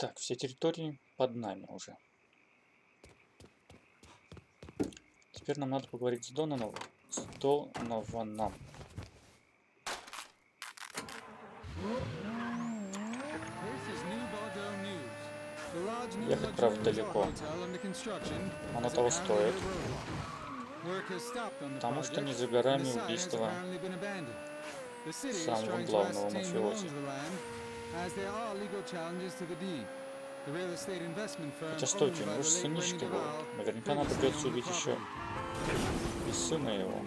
Итак, все территории под нами уже. Теперь нам надо поговорить с Донованом. Ехать, правда, далеко. Оно того стоит. Потому что не за горами убийство самого главного мафиози. Хотя стойте, у него же сынишки будут. Наверняка надо придется убить еще и сына его.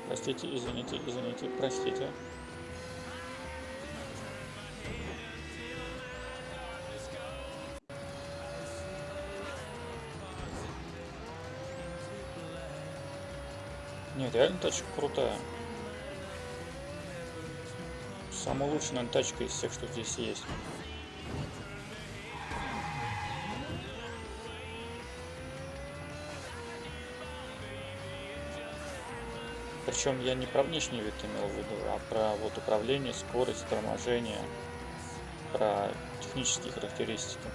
Простите, извините, простите. Нет, реально тачка крутая. Самая лучшая, наверное, тачка из всех, что здесь есть. Причем я не про внешний вид имел в виду, а про вот управление, скорость, торможение, про технические характеристики.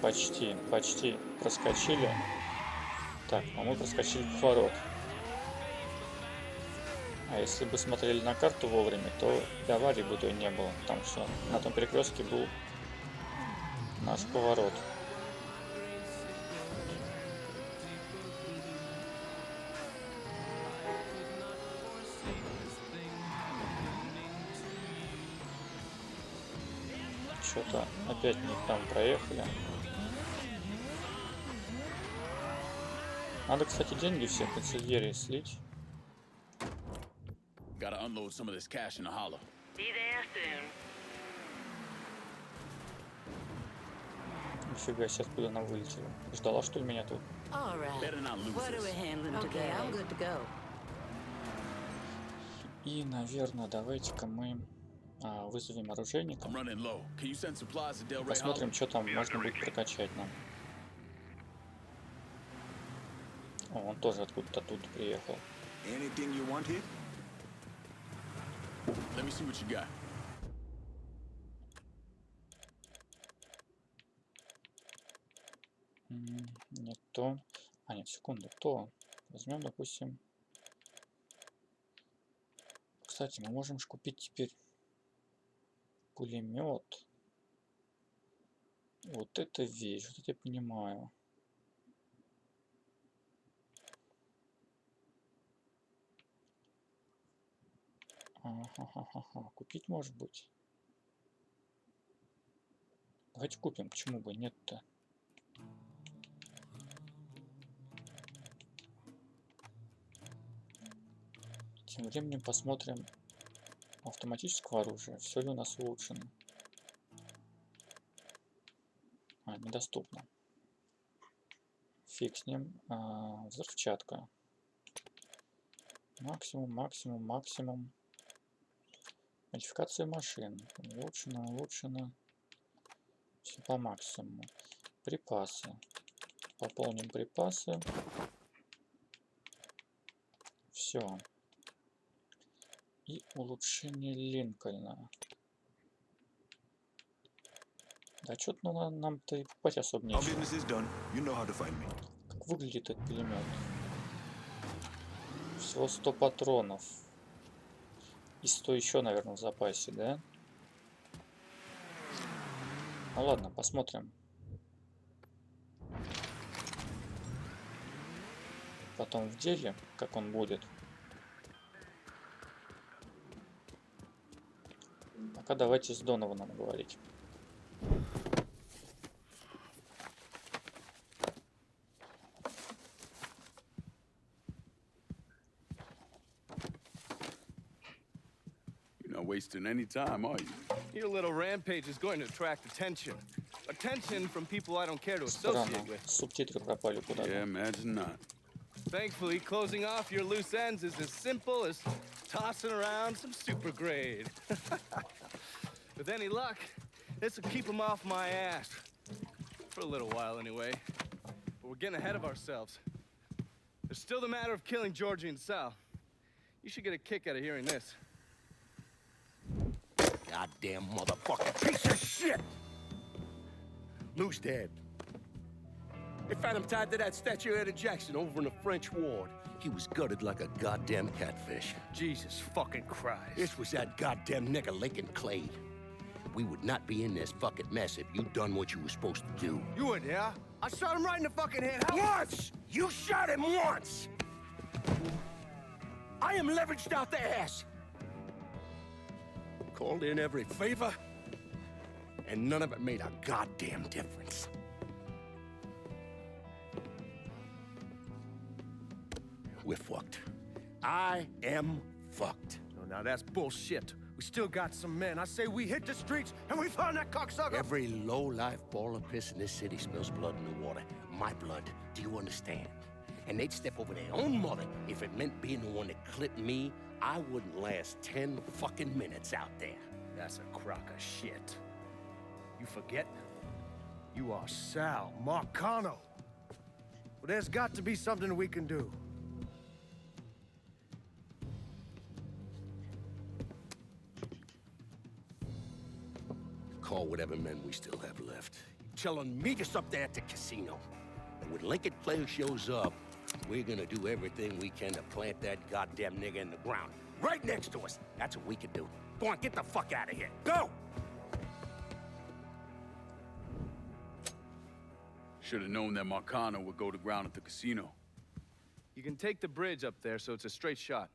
Почти проскочили. Так, а мы проскочили поворот. А если бы смотрели на карту вовремя, то и аварии бы то не было, потому что на том перекрестке был наш поворот. Что-то опять не там проехали. Надо, кстати, деньги все консильерии слить. Нифига себе, откуда она вылетела. Ждала, что ли, меня тут? И, наверное, давайте-ка мы вызовем оружейника. Посмотрим, что там можно будет прокачать нам. О, он тоже откуда-то тут приехал. Не то. А, нет, секунду, то. Возьмем, допустим. Кстати, мы можем же купить теперь пулемет. Вот это вещь, вот это я понимаю. Ага, купить может быть. Давайте купим, почему бы нет-то. Тем временем посмотрим автоматического оружия. Все ли у нас улучшено? Недоступно. Фиг с ним. Взрывчатка. Максимум. Модификация машин. Улучшено. Все по максимуму. Припасы. Пополним припасы. Все. И улучшение Линкольна. Да что-то нам-то и покупать особо нечего. Как выглядит этот пулемет? Всего 100 патронов. И 100 еще, наверное, в запасе, да? Ну ладно, посмотрим. Потом в деле, как он будет. Пока давайте с Донованом говорить. wasting any time, are you? Your little rampage is going to attract attention. Attention from people I don't care to associate Странно. with. Субтитры пропали Yeah, куда-то. imagine not. Thankfully, closing off your loose ends is as simple as tossing around some super grade. With any luck, this will keep them off my ass. For a little while, anyway. But we're getting ahead of ourselves. There's still the matter of killing Georgie and Sal. You should get a kick out of hearing this. Goddamn motherfucking piece of shit! Lou's dead. They found him tied to that statue of Eddie Jackson over in the French ward. He was gutted like a goddamn catfish. Jesus fucking Christ. This was that goddamn nigger Lincoln Clay. We would not be in this fucking mess if you'd done what you were supposed to do. You would, yeah? I shot him right in the fucking head. Once! You shot him once! I am leveraged out the ass. Called in every favor, and none of it made a goddamn difference. We're fucked. I am fucked. Oh, now that's bullshit. We still got some men. I say we hit the streets and we found that cocksucker. Every low-life ball of piss in this city spills blood in the water. My blood. Do you understand? And they'd step over their own mother if it meant being the one that clipped me. I wouldn't last 10 fucking minutes out there. That's a crock of shit. You forget? You are Sal Marcano. Well, there's got to be something we can do. Call whatever men we still have left. Tell them meet us up there at the casino. And when Lincoln Clay shows up, we're gonna do everything we can to plant that goddamn nigga in the ground. Right next to us. That's what we can do. Go on, get the fuck out of here. Go! Should have known that Marcano would go to ground at the casino. You can take the bridge up there, so it's a straight shot.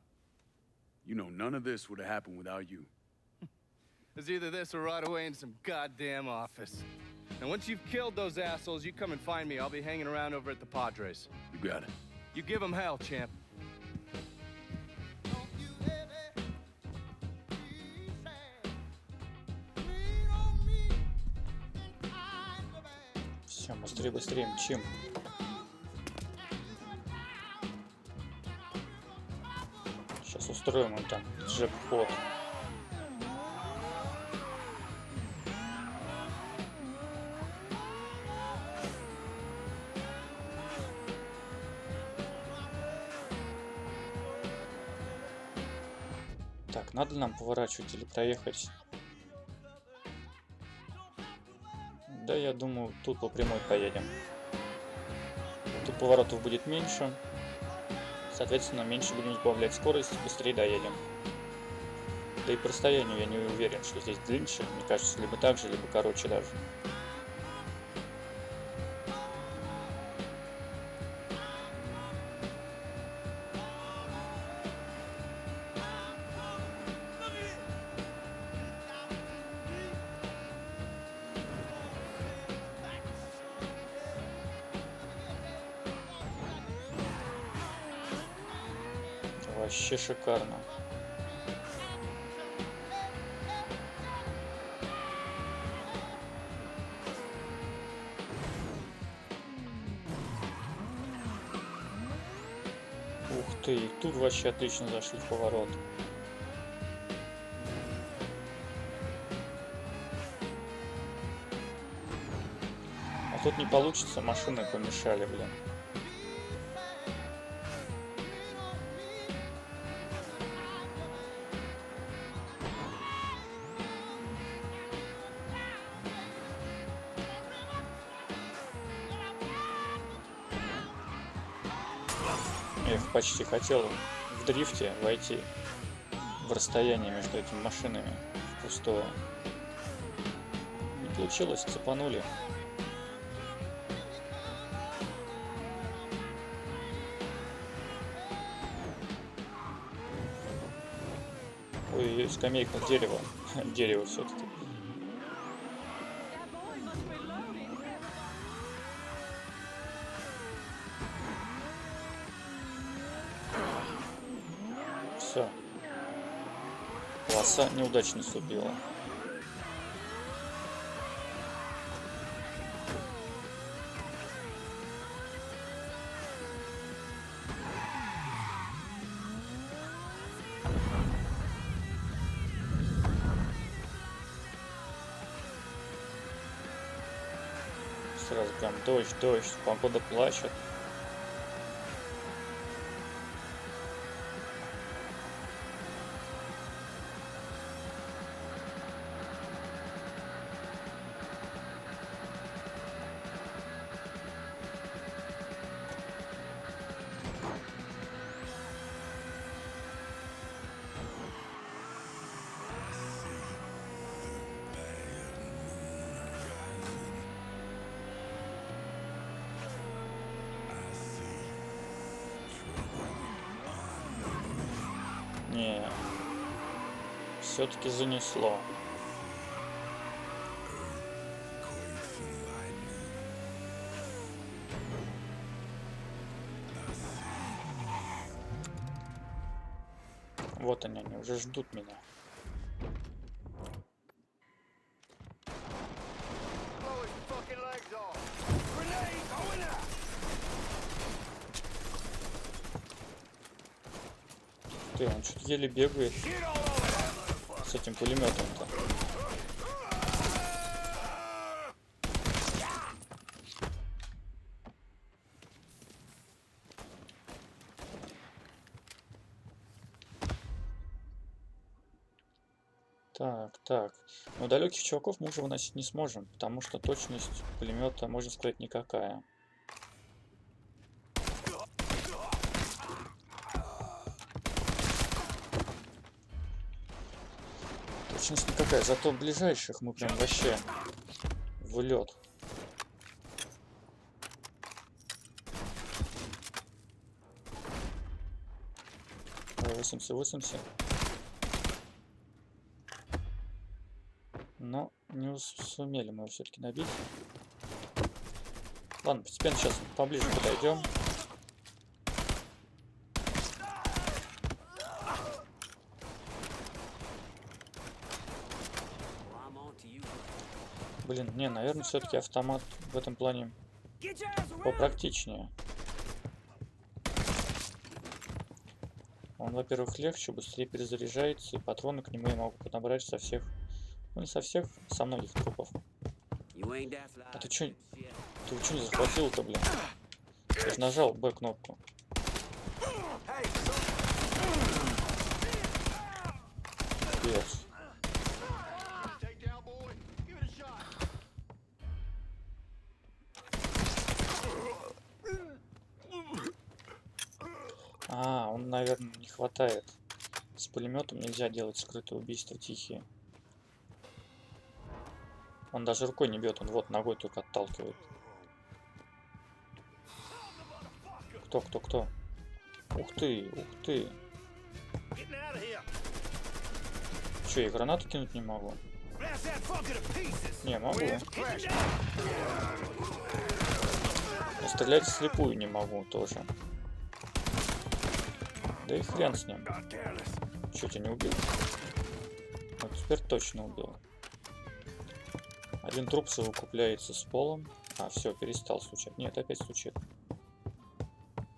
You know, none of this would have happened without you. It's either this or right away in some goddamn office. And once you've killed those assholes, you come and find me. I'll be hanging around over at the Padres. You got it. You give them hell, champ. Все, быстрее, быстрее, мчим. Сейчас устроим им там джекпот. Так, надо нам поворачивать или проехать? Да, я думаю, тут по прямой поедем. Тут поворотов будет меньше. Соответственно, меньше будем сбавлять скорость, быстрее доедем. Да и по расстоянию я не уверен, что здесь длиннее. Мне кажется, либо так же, либо короче даже. Вообще шикарно. Ух ты, тут вообще отлично зашли в поворот. А тут не получится, машины помешали, блин. Эх, почти хотел в дрифте войти в расстояние между этими машинами в пустое. Не получилось, цепанули. Ой, скамейка, дерево. Дерево все-таки. Все. Полоса неудачно ступила. Сразу прям дождь, погода плачет. Не, все-таки занесло. Вот они уже ждут меня. Ты, он что-то еле бегает с этим пулеметом-то. Так. Но далеких чуваков мы уже выносить не сможем, потому что точность пулемета, можно сказать, никакая. Точность никакая, зато ближайших мы прям вообще в лед. Высымся. Но не сумели мы его все-таки набить. Ладно, постепенно сейчас поближе подойдем. Блин, не, наверное, все-таки автомат в этом плане попрактичнее. Он, во-первых, легче, быстрее перезаряжается, и патроны к нему я могу подобрать со всех, ну не со всех, со многих трупов. А ты чё не захватил-то, блин? Я же нажал Б кнопку. Пец. А, он, наверное, не хватает. С пулеметом нельзя делать скрытые убийства тихие. Он даже рукой не бьет, он вот ногой только отталкивает. Кто? Ух ты. Че, я гранату кинуть не могу? Не, могу. Но стрелять вслепую не могу тоже. Да и хрен с ним. Чё, тебя не убил? Вот теперь точно убил. Один труп совокупляется с полом. А, все, перестал стучать. Нет, опять стучит.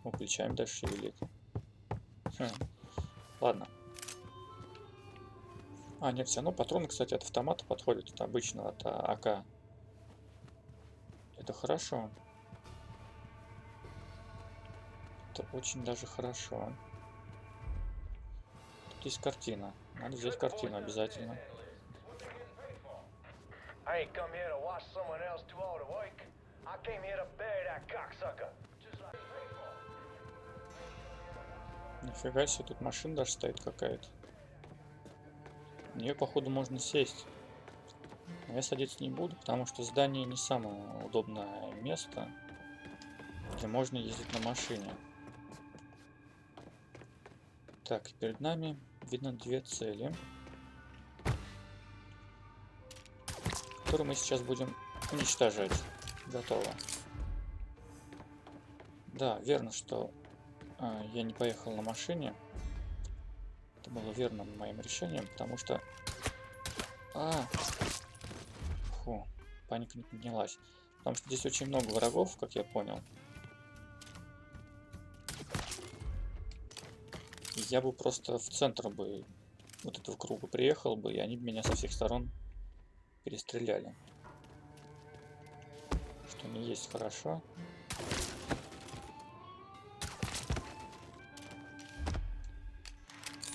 Ну, плечами даже шевелит. Ладно. А, нет, все равно патроны, кстати, от автомата подходят, от обычного, от АК. Это хорошо. Это очень даже хорошо. Тут есть картина. Надо взять картину обязательно. Нифига себе, тут машина даже стоит какая-то. На нее, походу, можно сесть. Но я садиться не буду, потому что здание не самое удобное место, где можно ездить на машине. Так, перед нами видно две цели, которые мы сейчас будем уничтожать. Готово. Да, верно, что я не поехал на машине. Это было верным моим решением, потому что... Фу, паника не поднялась. Потому что здесь очень много врагов, как я понял. И я бы просто в центр бы вот этого круга приехал бы, и они бы меня со всех сторон перестреляли. Что не есть хорошо.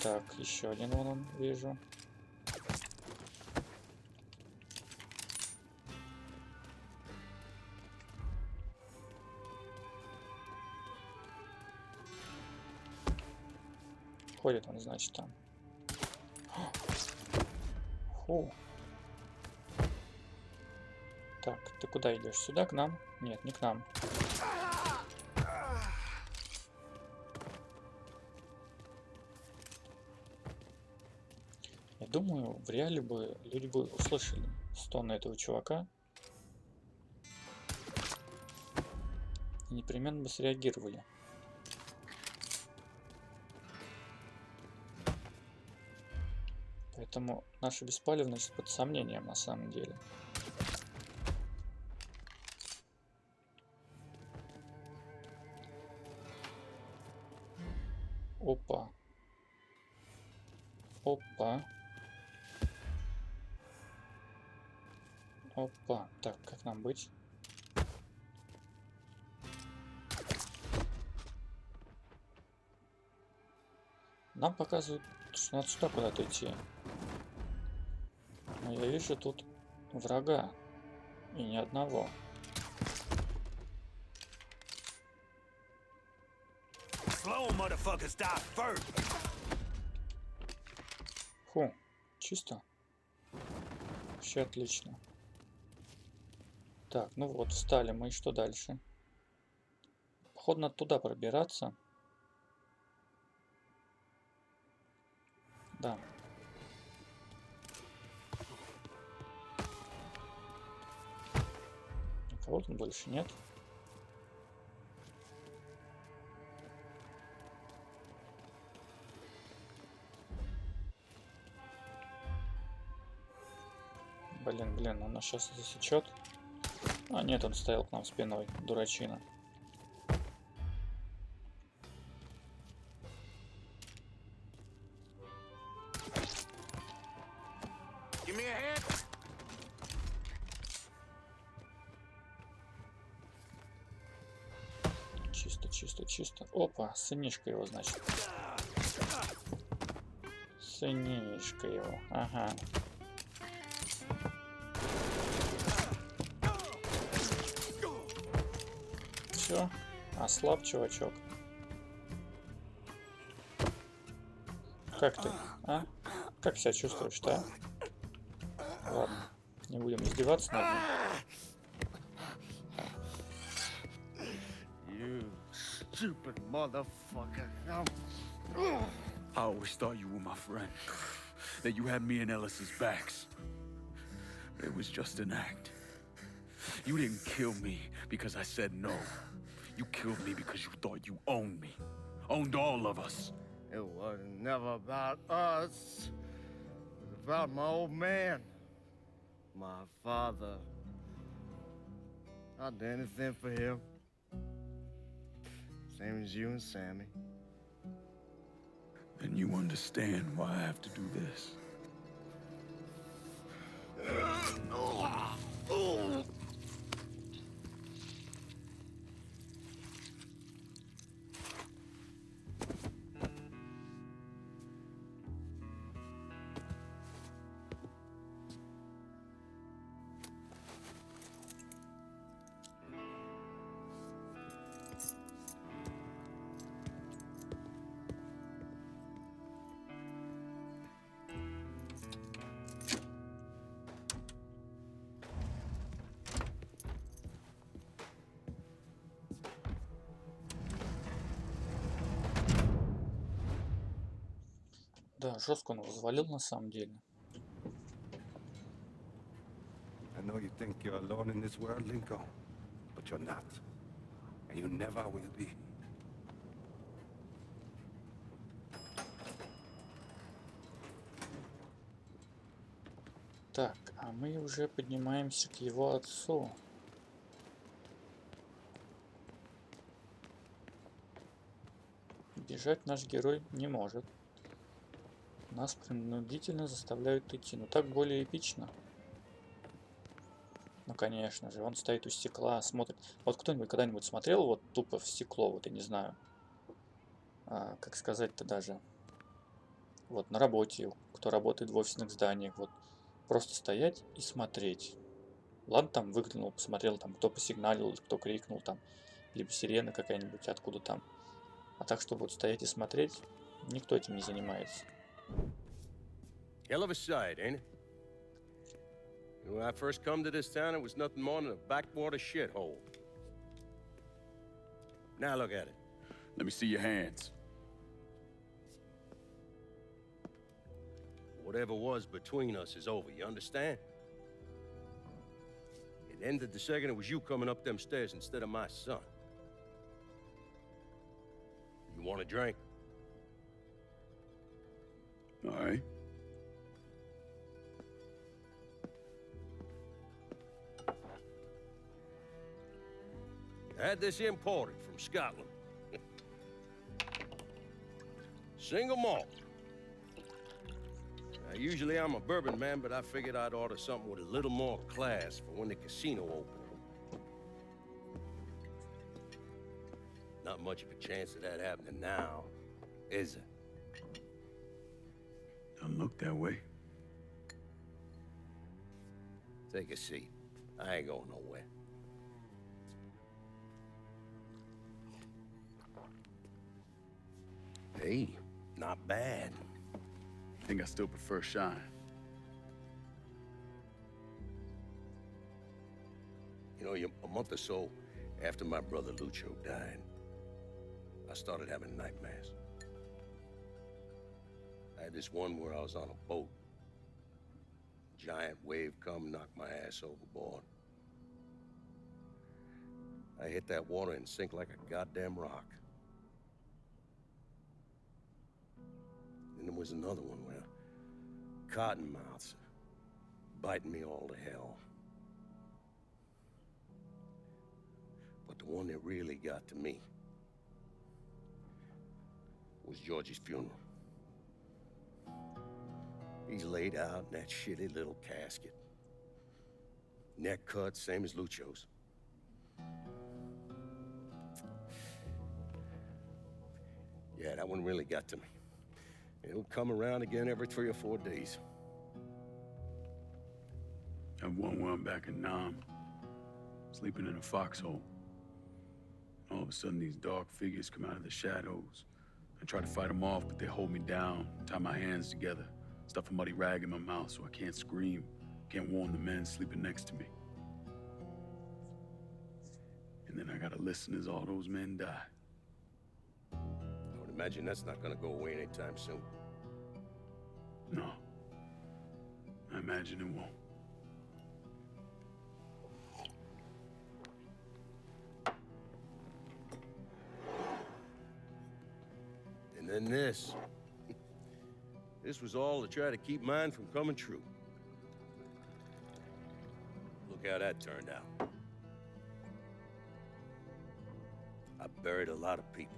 Так, еще один вон он, вижу. Ходит он, значит, там. Фу. Так, ты куда идешь? Сюда, к нам? Нет, не к нам. Я думаю, в реале бы люди бы услышали стоны этого чувака и непременно бы среагировали. Поэтому наша беспалевность под сомнением на самом деле. Опа. Опа. Опа. Так, как нам быть? Нам показывают, что надо сюда куда-то идти. Но я вижу тут врага. И ни одного. Фу, чисто. Вообще отлично. Так, ну вот, встали мы, и что дальше? Походу, надо туда пробираться. Да. Никого тут больше нет. Блин, он нас сейчас засечет. А, нет, он стоял к нам спиной, дурачина. Чисто, чисто, чисто. Опа, сынишка его, значит. Сынишка его, ага. Все, ослаб, чувачок. Как ты, а? Как себя чувствуешь-то, а? Ладно, не будем издеваться над ним. You stupid motherfucker. I always thought you were my friend. That you had me and Ellis's backs. It was just an act. You didn't kill me because I said no. You killed me because you thought you owned me. Owned all of us. It was never about us. It was about my old man. My father. I'd do anything for him. Same as you and Sammy. And you understand why I have to do this. Да, жестко он взвалил на самом деле. I know you think you're alone in this world, Lincoln, but you're not. And you never will be. Так, а мы уже поднимаемся к его отцу. Бежать наш герой не может. Нас принудительно заставляют идти. Но так более эпично. Ну, конечно же, он стоит у стекла, смотрит. Вот кто-нибудь когда-нибудь смотрел вот тупо в стекло, вот я не знаю, как сказать-то даже. Вот на работе, кто работает в офисных зданиях, вот просто стоять и смотреть. Ладно, там выглянул, посмотрел, там кто посигналил, кто крикнул, там, либо сирена какая-нибудь, откуда там. А так, чтобы вот стоять и смотреть, никто этим не занимается. Hell of a sight, ain't it? When I first come to this town, it was nothing more than a backwater shithole. Now look at it. Let me see your hands. Whatever was between us is over, you understand? It ended the second it was you coming up them stairs instead of my son. You want a drink? All right. I had this imported from Scotland. Single malt. Now, usually I'm a bourbon man, but I figured I'd order something with a little more class for when the casino opened. Not much of a chance of that happening now, is it? Don't look that way. Take a seat. I ain't going nowhere. Hey, not bad. I think I still prefer shine. You know, a month or so after my brother Lucho died, I started having nightmares. I had this one where I was on a boat. Giant wave come, knocked my ass overboard. I hit that water and sink like a goddamn rock. And there was another one where cottonmouths biting me all to hell. But the one that really got to me was Georgie's funeral. He's laid out in that shitty little casket. Neck cut, same as Lucho's. Yeah, that one really got to me. It'll come around again every 3 or 4 days. I have one where I'm back in Nam, sleeping in a foxhole. All of a sudden, these dark figures come out of the shadows. I try to fight them off, but they hold me down, tie my hands together, stuff a muddy rag in my mouth so I can't scream, can't warn the men sleeping next to me. And then I gotta listen as all those men die. I would imagine that's not gonna go away anytime soon. No. I imagine it won't. And then this. This was all to try to keep mine from coming true. Look how that turned out. I buried a lot of people.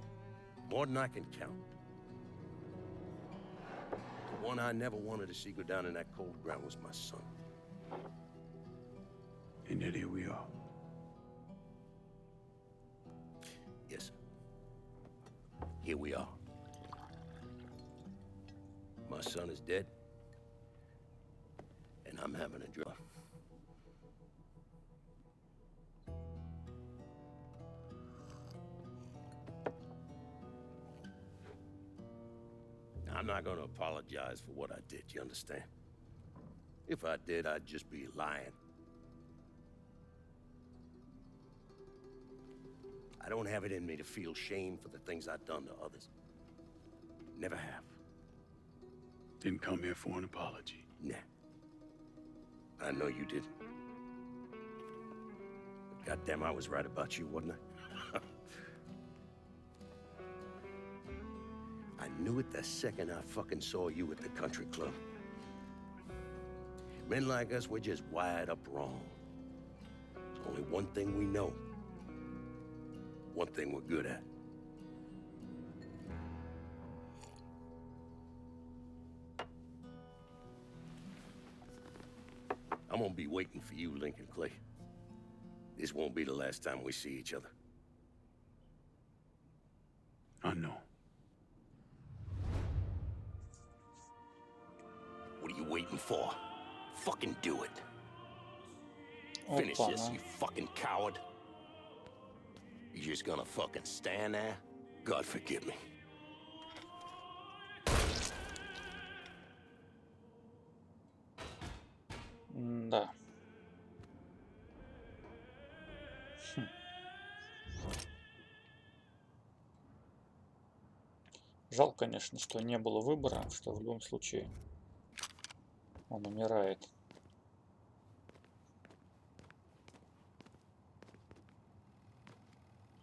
More than I can count. The one I never wanted to see go down in that cold ground was my son. And yet here we are. Yes, sir. Here we are. My son is dead, and I'm having a drug. I'm not gonna apologize for what I did, you understand? If I did, I'd just be lying. I don't have it in me to feel shame for the things I've done to others. Never have. Didn't come here for an apology. Nah. I know you didn't. But goddamn, I was right about you, wasn't I? I knew it the second I fucking saw you at the country club. Men like us, we're just wired up wrong. There's only one thing we know. One thing we're good at. I'm gonna be waiting for you, Lincoln Clay. This won't be the last time we see each other. I know. What are you waiting for? Fucking do it. Finish Опа, this, you fucking coward. You just gonna fucking stand there? God forgive me. Да. Хм. Жалко, конечно, что не было выбора, что в любом случае он умирает.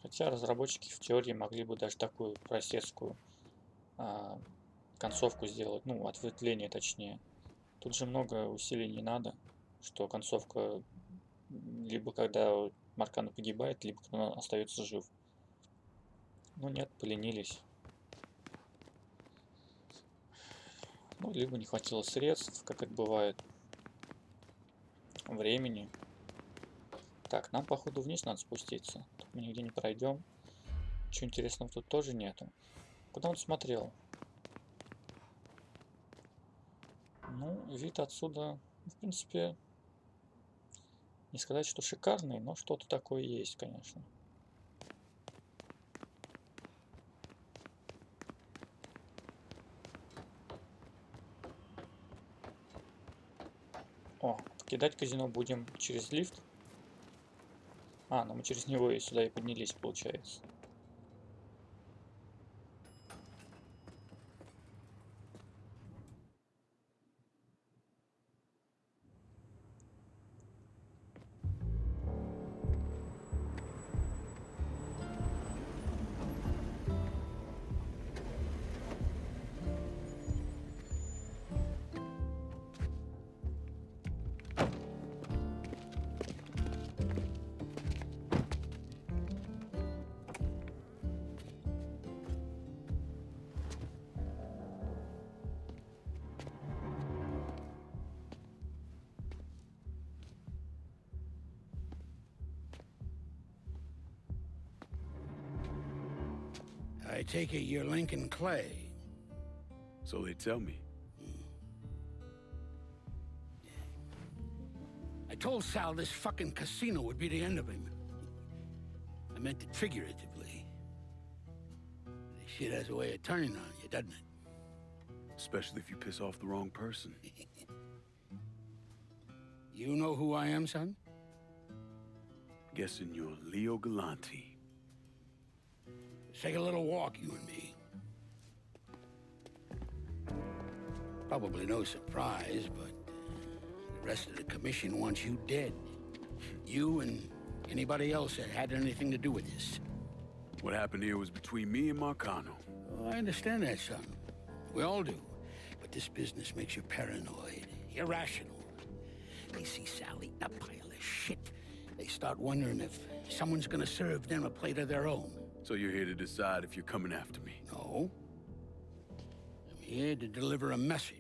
Хотя разработчики в теории могли бы даже такую простецкую а, концовку сделать, ну, ответвление точнее. Тут же много усилий не надо, что концовка либо когда Маркана погибает, либо когда он остается жив. Ну нет, поленились. Ну, либо не хватило средств, как это бывает, времени. Так, нам, походу, вниз надо спуститься. Тут мы нигде не пройдем. Ничего интересного тут тоже нету. Куда он смотрел? Ну, вид отсюда, в принципе, не сказать, что шикарный, но что-то такое есть, конечно. О, покидать казино будем через лифт. А, ну мы через него и сюда и поднялись, получается. I take it you're Lincoln Clay. So they tell me. I told Sal this fucking casino would be the end of him. I meant it figuratively. This shit has a way of turning on you, doesn't it? Especially if you piss off the wrong person. You know who I am, son? Guessing you're Leo Galante. Let's take a little walk, you and me. Probably no surprise, but the rest of the commission wants you dead. You and anybody else that had anything to do with this. What happened here was between me and Marcano. Oh, I understand that, son. We all do. But this business makes you paranoid, irrational. They see Sal eating a pile of shit. They start wondering if someone's gonna serve them a plate of their own. So you're here to decide if you're coming after me? No. I'm here to deliver a message.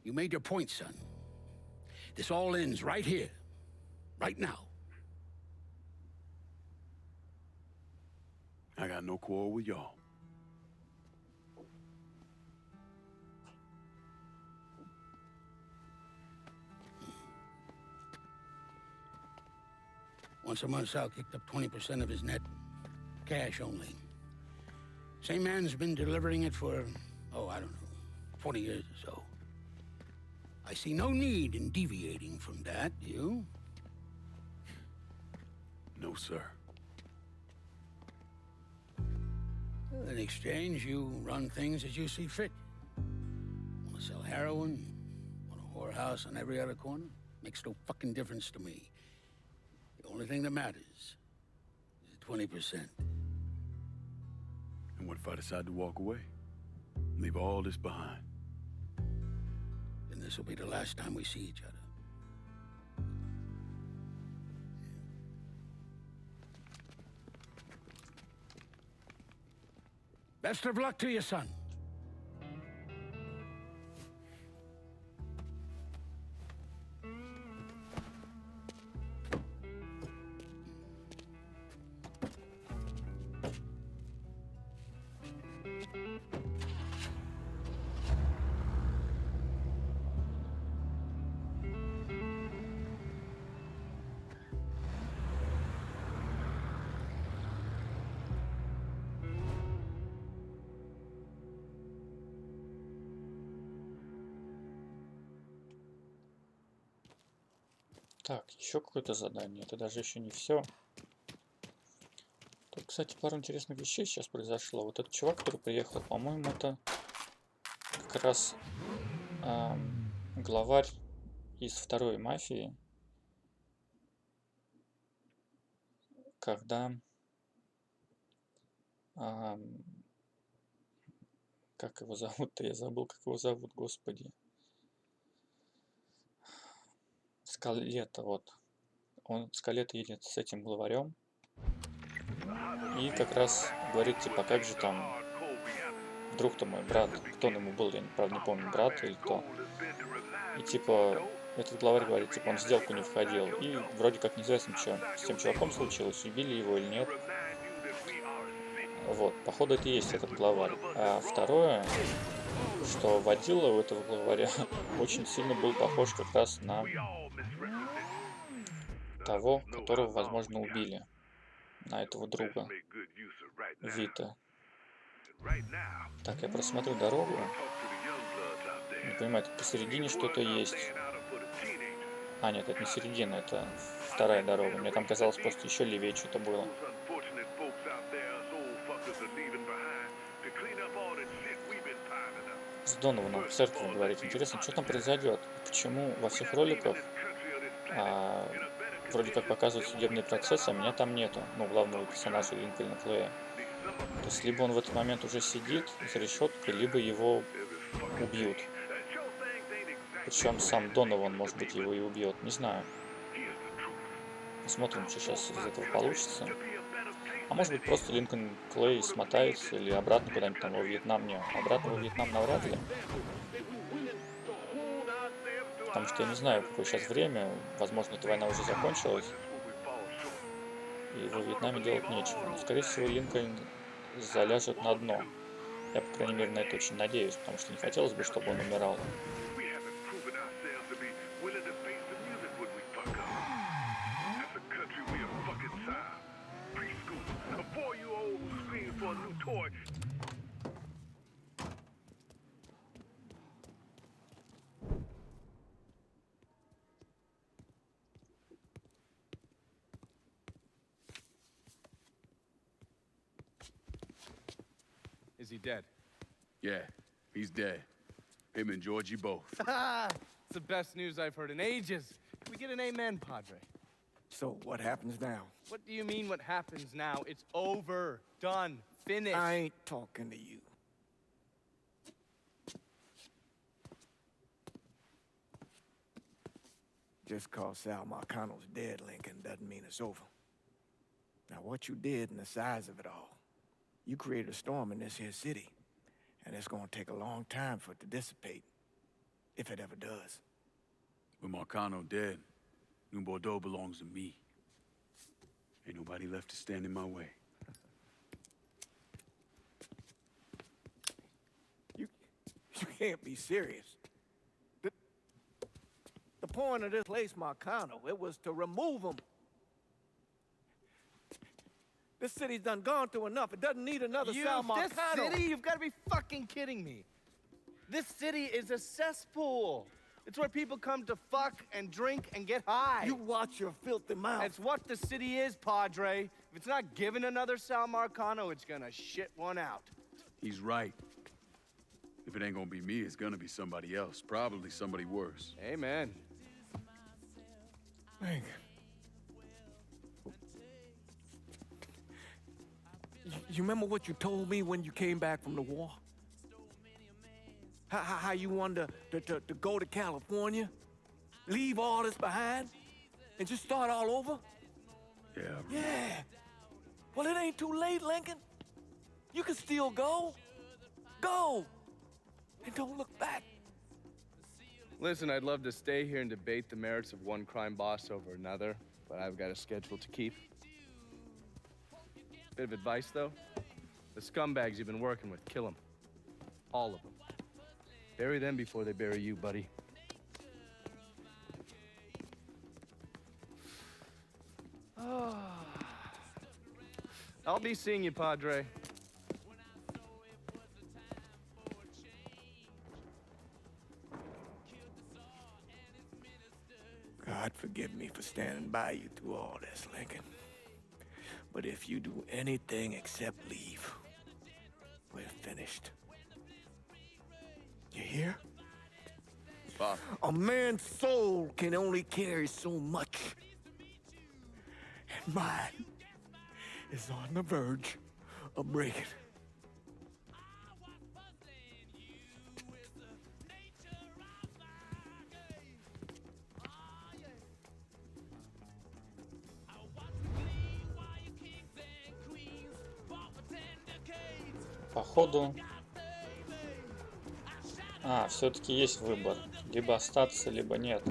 You made your point, son. This all ends right here. Right now. I got no quarrel with y'all. Once a month, Sal kicked up 20% of his net. Cash only. Same man's been delivering it for, oh, I don't know, 20 years or so. I see no need in deviating from that, do you? No, sir. In exchange, you run things as you see fit. Want to sell heroin? Want a whorehouse on every other corner? Makes no fucking difference to me. The only thing that matters is the 20%. And what if I decide to walk away? Leave all this behind? Then this will be the last time we see each other. Best of luck to you, son. Так, еще какое-то задание. Это даже еще не все. Тут, кстати, пару интересных вещей сейчас произошло. Вот этот чувак, который приехал, по-моему, это как раз главарь из второй мафии, когда как его зовут-то? Я забыл, как его зовут, господи. Скалета, вот. Он Скалета едет с этим главарем. И как раз говорит, типа, как же там, вдруг-то мой брат, кто он ему был, я правда не помню, брат или кто. И типа, этот главарь говорит, типа, он в сделку не входил. И вроде как неизвестно, что с тем чуваком случилось, убили его или нет. Вот, походу это и есть этот главарь. А второе, что водила у этого главаря очень сильно был похож как раз на того, которого, возможно, убили. На этого друга Вита. Так, я просмотрю дорогу. Не понимаю, тут посередине что-то есть. А, нет, это не середина, это вторая дорога. Мне там казалось, просто еще левее что-то было. С Донованом в церкви говорить. Интересно, что там произойдет? Почему во всех роликах вроде как показывают судебный процесс, а меня там нету. Ну, главного персонажа Линкольна Клея. То есть, либо он в этот момент уже сидит за решеткой, либо его убьют. Причем сам Донован, может быть, его и убьет. Не знаю. Посмотрим, что сейчас из этого получится. А может быть, просто Линкольн Клей смотается или обратно куда-нибудь там во Вьетнам. Не, обратно во Вьетнам навряд ли. Потому что я не знаю, какое сейчас время. Возможно, эта война уже закончилась. И во Вьетнаме делать нечего. Но, скорее всего, Линкольн заляжет на дно. Я, по крайней мере, на это очень надеюсь, потому что не хотелось бы, чтобы он умирал. Is he dead? Yeah, he's dead. Him and Georgie both. It's the best news I've heard in ages. Can we get an amen, Padre? So what happens now? What do you mean what happens now? It's over. Done. Finished. I ain't talking to you. Just cause Sal Marcano's dead, Lincoln, doesn't mean it's over. Now, what you did and the size of it all, you created a storm in this here city, and it's gonna take a long time for it to dissipate, if it ever does. With Marcano dead, New Bordeaux belongs to me. Ain't nobody left to stand in my way. You can't be serious. The point of this place, Marcano, it was to remove him. This city's done gone through enough. It doesn't need another Sal Marcano. This city? You've got to be fucking kidding me. This city is a cesspool. It's where people come to fuck and drink and get high. You watch your filthy mouth. It's what the city is, Padre. If it's not given another Sal Marcano, it's gonna shit one out. He's right. If it ain't gonna be me, it's gonna be somebody else. Probably somebody worse. Amen. Lincoln. You remember what you told me when you came back from the war? How you wanted to go to California? Leave all this behind? And just start all over? Yeah. Yeah. Well, it ain't too late, Lincoln. You can still go. Go. And don't look back. Listen, I'd love to stay here and debate the merits of one crime boss over another, but I've got a schedule to keep. Bit of advice, though. The scumbags you've been working with, kill them. All of them. Bury them before they bury you, buddy. I'll be seeing you, Padre. God forgive me for standing by you through all this, Lincoln. But if you do anything except leave, we're finished. You hear? Bob. A man's soul can only carry so much. And mine is on the verge of breaking. Походу... все-таки есть выбор. Либо остаться, либо нет.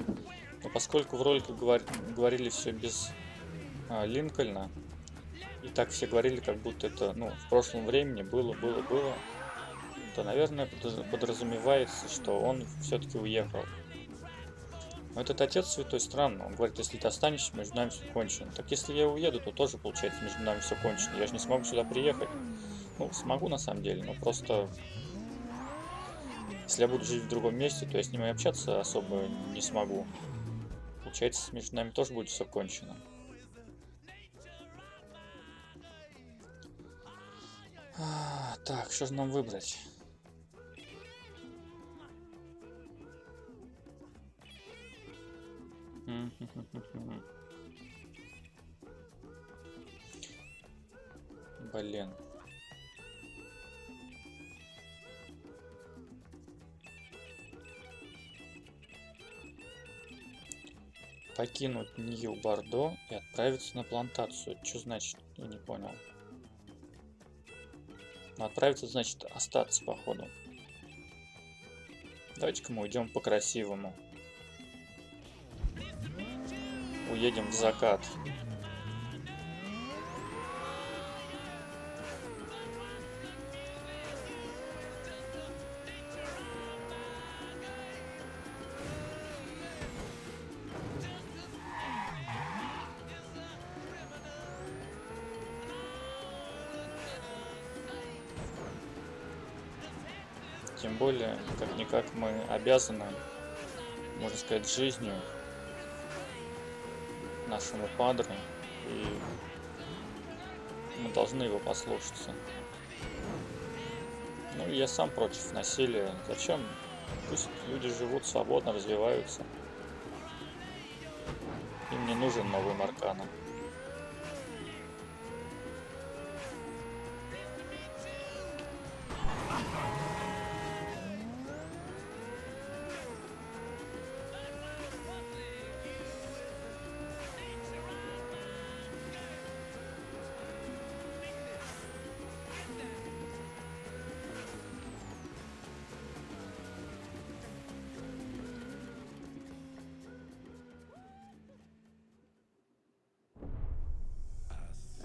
Но поскольку в ролике говорили все без Линкольна, и так все говорили, как будто это, в прошлом времени было, то, наверное, подразумевается, что он все-таки уехал. Но этот отец святой странно. Он говорит, если ты останешься, между нами все кончено. Так если я уеду, то тоже, получается, между нами все кончено. Я же не смогу сюда приехать. Смогу на самом деле, но просто... Если я буду жить в другом месте, то я с ним и общаться особо не смогу. Получается, между нами тоже будет все кончено. Так, что же нам выбрать? Блин. Покинуть Нью-Бордо и отправиться на плантацию. Что значит? Я не понял. Отправиться значит остаться, походу. Давайте-ка мы уйдем по-красивому. Уедем в закат. Тем более, как-никак мы обязаны, можно сказать, жизнью нашему падре, и мы должны его послушаться. И я сам против насилия. Зачем? Пусть люди живут свободно, развиваются. Им не нужен новый Маркана.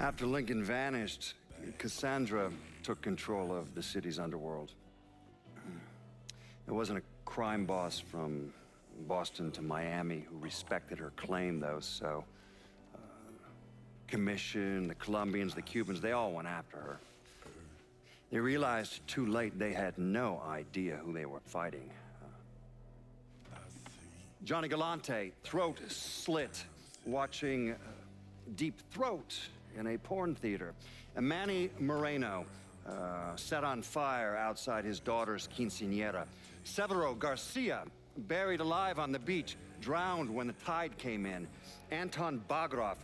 After Lincoln vanished, Cassandra took control of the city's underworld. There wasn't a crime boss from Boston to Miami who respected her claim, though, so... Commission, the Colombians, the Cubans, they all went after her. They realized too late they had no idea who they were fighting. Johnny Galante, throat slit, watching Deep Throat in a porn theater. And Manny Moreno, set on fire outside his daughter's quinceañera. Severo Garcia, buried alive on the beach, drowned when the tide came in. Anton Bagrov,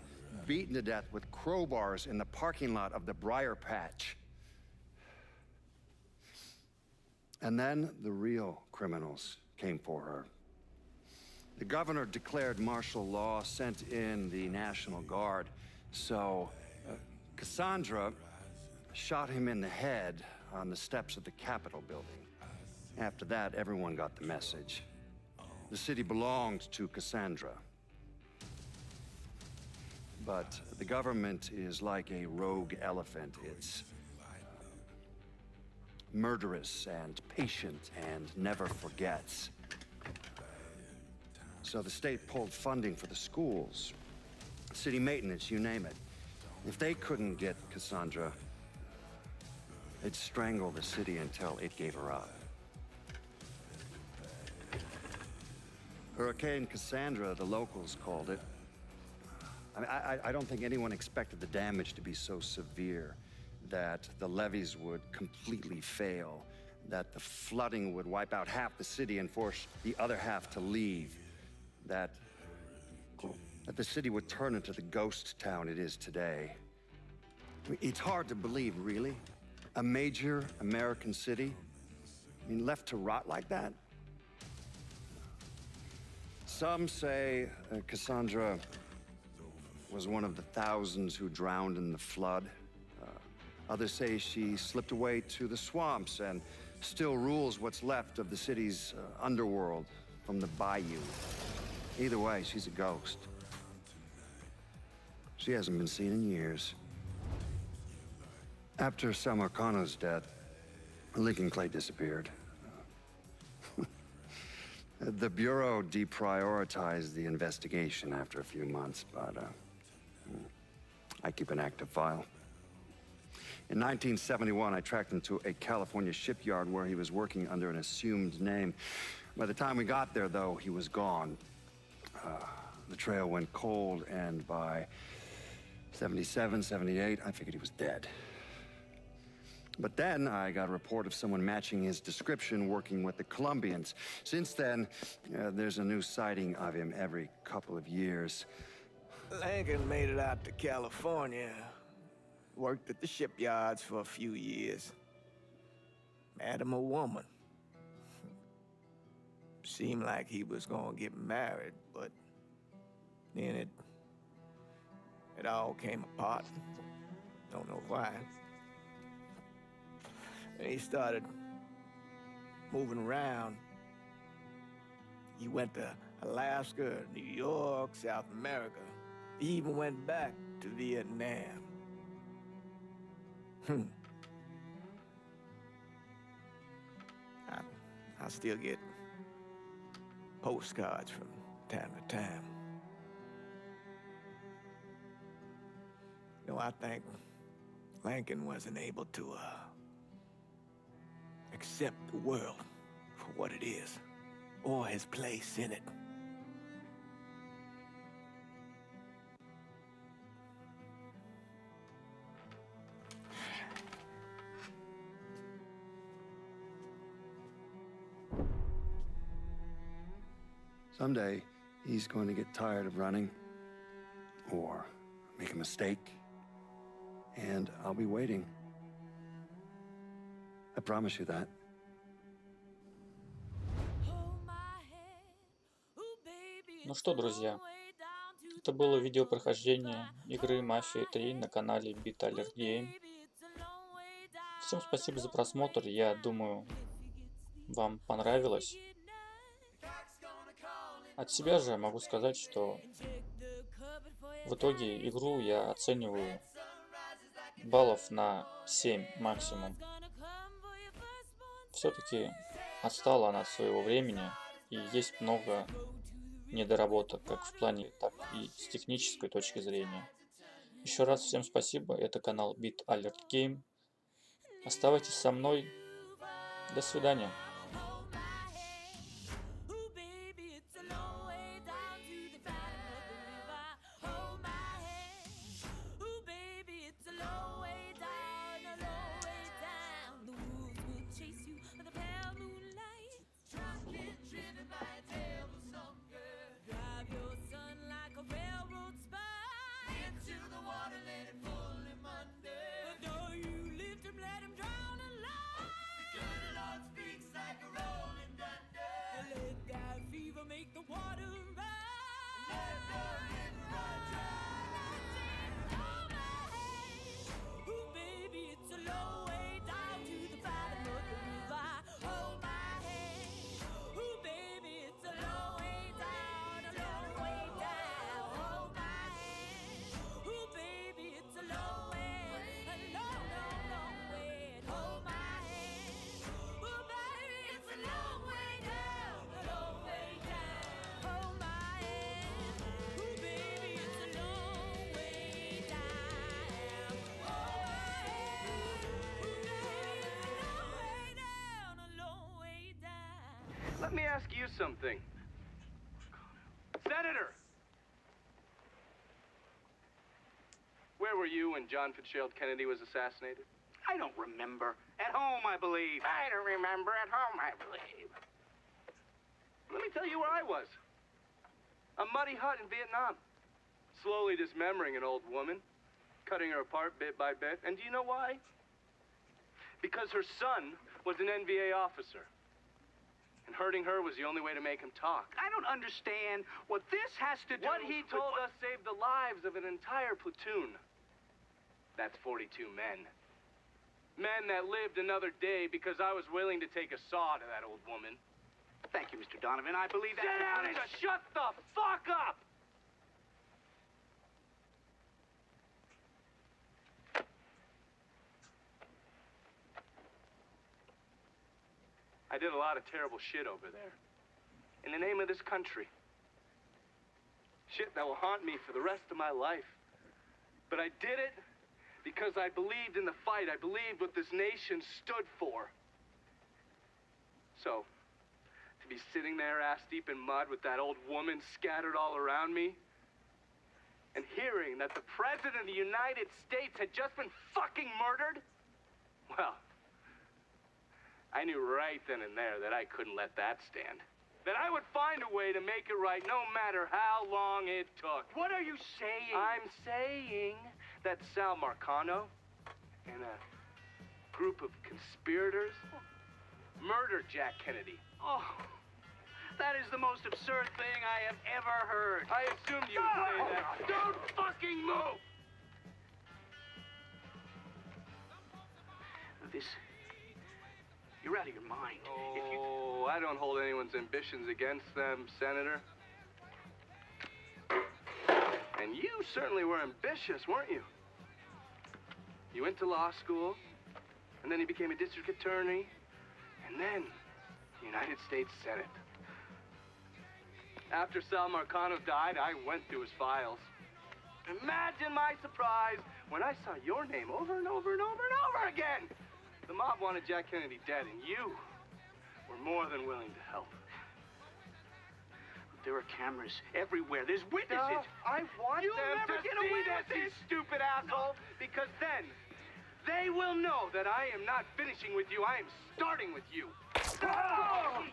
beaten to death with crowbars in the parking lot of the Briar Patch. And then the real criminals came for her. The governor declared martial law, sent in the National Guard. So, Cassandra shot him in the head on the steps of the Capitol building. After that, everyone got the message. The city belonged to Cassandra. But the government is like a rogue elephant. It's murderous and patient and never forgets. So the state pulled funding for the schools, city maintenance, you name it. If they couldn't get Cassandra, they'd strangle the city until it gave her up. Hurricane Cassandra, the locals called it. I don't think anyone expected the damage to be so severe that the levees would completely fail, that the flooding would wipe out half the city and force the other half to leave, that the city would turn into the ghost town it is today. I mean, it's hard to believe, really. A major American city, I mean, left to rot like that? Some say Cassandra was one of the thousands who drowned in the flood. Others say she slipped away to the swamps and still rules what's left of the city's underworld from the bayou. Either way, she's a ghost. She hasn't been seen in years. After Samarkand's death, Lincoln Clay disappeared. The Bureau deprioritized the investigation after a few months, but I keep an active file. In 1971, I tracked him to a California shipyard where he was working under an assumed name. By the time we got there, though, he was gone. The trail went cold, and by 77, 78, I figured he was dead. But then I got a report of someone matching his description working with the Colombians. Since then, there's a new sighting of him every couple of years. Lincoln made it out to California. Worked at the shipyards for a few years. Met him a woman. Seemed like he was gonna get married, but then it all came apart. Don't know why. And he started moving around. He went to Alaska, New York, South America. He even went back to Vietnam. I still get postcards from time to time. You know, I think Lincoln wasn't able to accept the world for what it is, or his place in it. Someday, he's going to get tired of running, or make a mistake, and I'll be waiting. I promise you that. Ну что, друзья, это было видео прохождения игры Mafia 3 на канале Beat Alert Game. Всем спасибо за просмотр, я думаю, вам понравилось. От себя же могу сказать, что в итоге игру я оцениваю баллов на 7 максимум. Все-таки отстала она от своего времени, и есть много недоработок, как в плане, так и с технической точки зрения. Еще раз всем спасибо, это канал Beat Alert Game. Оставайтесь со мной. До свидания. Let him drown alive. The good Lord speaks. Let me ask you something. Senator! Where were you when John Fitzgerald Kennedy was assassinated? I don't remember. At home, I believe. I don't remember. At home, I believe. Let me tell you where I was. A muddy hut in Vietnam. Slowly dismembering an old woman. Cutting her apart bit by bit. And do you know why? Because her son was an NVA officer. And hurting her was the only way to make him talk. I don't understand what this has to do What he with told us saved the lives of an entire platoon. That's 42 men. Men that lived another day because I was willing to take a saw to that old woman. Thank you, Mr. Donovan. I believe that. Sit down and shut the fuck up! I did a lot of terrible shit over there. In the name of this country. Shit that will haunt me for the rest of my life. But I did it because I believed in the fight. I believed what this nation stood for. So, to be sitting there ass deep in mud with that old woman scattered all around me, and hearing that the President of the United States had just been fucking murdered, well, I knew right then and there that I couldn't let that stand. That I would find a way to make it right no matter how long it took. What are you saying? I'm saying that Sal Marcano and a group of conspirators murdered Jack Kennedy. Oh, that is the most absurd thing I have ever heard. I assumed you would say that. Don't fucking move! You're out of your mind. Oh, I don't hold anyone's ambitions against them, Senator. And you certainly were ambitious, weren't you? You went to law school, and then you became a district attorney, and then the United States Senate. After Sal Marcano died, I went through his files. Imagine my surprise when I saw your name over and over and over and over again. The mob wanted Jack Kennedy dead, and you were more than willing to help. There are cameras everywhere. There's witnesses. I want You'll them never to get see away this, with you this. stupid asshole, because then they will know that I am not finishing with you. I am starting with you. Oh!